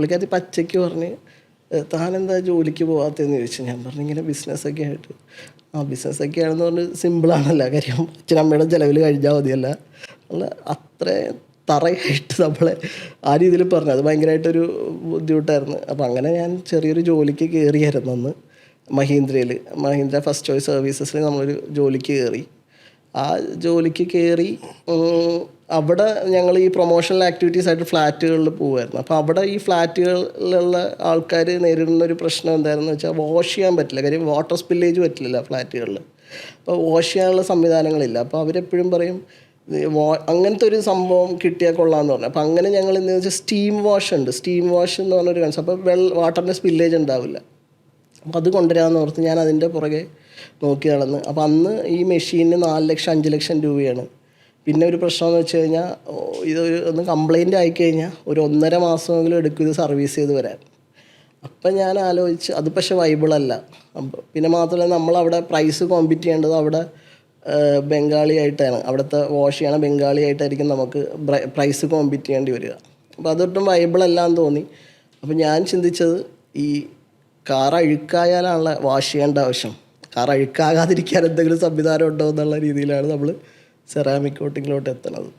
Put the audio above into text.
പുള്ളിക്കാരി പച്ചയ്ക്ക് പറഞ്ഞ് താനെന്താ ജോലിക്ക് പോകാത്തതെന്ന് ചോദിച്ചു. ഞാൻ പറഞ്ഞു ഇങ്ങനെ ബിസിനസ്സൊക്കെ ആയിട്ട്. ബിസിനസ്സൊക്കെ ആണെന്ന് പറഞ്ഞ് സിമ്പിളാണല്ലോ കാര്യം, അച്ഛനമ്മയുടെ ചിലവിൽ കഴിഞ്ഞാൽ മതിയല്ല അല്ല. അത്രയും തറയായിട്ട് നമ്മളെ ആ രീതിയിൽ പറഞ്ഞു. അത് ഭയങ്കരമായിട്ടൊരു ബുദ്ധിമുട്ടായിരുന്നു. അപ്പോൾ അങ്ങനെ ഞാൻ ചെറിയൊരു ജോലിക്ക് കയറിയായിരുന്നു അന്ന് മഹീന്ദ്ര ഫസ്റ്റ് ചോയ്സ് സർവീസസിൽ നമ്മളൊരു ജോലിക്ക് കയറി. ആ ജോലിക്ക് കയറി അവിടെ ഞങ്ങൾ ഈ പ്രൊമോഷണൽ ആക്ടിവിറ്റീസായിട്ട് ഫ്ലാറ്റുകളിൽ പോകുമായിരുന്നു. അപ്പോൾ അവിടെ ഈ ഫ്ലാറ്റുകളിലുള്ള ആൾക്കാർ നേരിടുന്നൊരു പ്രശ്നം എന്താണെന്ന് വെച്ചാൽ വാഷ് ചെയ്യാൻ പറ്റില്ല. കാര്യം വാട്ടർ സ്പില്ലേജ് പറ്റില്ല ഫ്ലാറ്റുകളിൽ. അപ്പോൾ വാഷ് ചെയ്യാനുള്ള സംവിധാനങ്ങളില്ല. അപ്പോൾ അവരെപ്പോഴും പറയും അങ്ങനത്തെ ഒരു സംഭവം കിട്ടിയാൽ കൊള്ളാമെന്ന് പറഞ്ഞു. അപ്പോൾ അങ്ങനെ ഞങ്ങൾ എന്താണെന്ന് വെച്ചാൽ സ്റ്റീം വാഷ് എന്ന് പറഞ്ഞൊരു കൺസെപ്റ്റ്. അപ്പോൾ വാട്ടറിൻ്റെ സ്പില്ലേജ് ഉണ്ടാവില്ല. അപ്പോൾ അത് കൊണ്ടുവരാമെന്ന് ഓർത്ത് ഞാൻ അതിൻ്റെ പുറകെ നോക്കി നടന്ന്. അപ്പോൾ അന്ന് ഈ മെഷീനിന് 4 ലക്ഷം 5 ലക്ഷം രൂപയാണ്. പിന്നെ ഒരു പ്രശ്നമെന്ന് വെച്ച് കഴിഞ്ഞാൽ ഒന്ന് കംപ്ലൈൻറ്റ് ആയിക്കഴിഞ്ഞാൽ ഒരു 1.5 മാസമെങ്കിലും എടുക്കും ഇത് സർവീസ് ചെയ്ത് വരാൻ. അപ്പം ഞാൻ ആലോചിച്ച് അത് പക്ഷേ വൈബിളല്ല. പിന്നെ മാത്രമല്ല നമ്മളവിടെ പ്രൈസ് കോമ്പീറ്റ് ചെയ്യേണ്ടത് അവിടെ ബംഗാളിയായിട്ടാണ്. അവിടുത്തെ വാഷ് ചെയ്യണ ബംഗാളിയായിട്ടായിരിക്കും നമുക്ക് പ്രൈസ് കോമ്പീറ്റ് ചെയ്യേണ്ടി വരിക. അപ്പോൾ അതൊട്ടും വൈബിളല്ലാന്ന് തോന്നി. അപ്പോൾ ഞാൻ ചിന്തിച്ചത് ഈ കാർ അഴുക്കായാലാണല്ലോ വാഷ് ചെയ്യേണ്ട ആവശ്യം, കാർ അഴുക്കാകാതിരിക്കാൻ എന്തെങ്കിലും സംവിധാനം ഉണ്ടോ എന്നുള്ള രീതിയിലാണ് നമ്മൾ സെറാമിക് കോട്ടിങ്ങിലോട്ട് എത്തുന്നത്.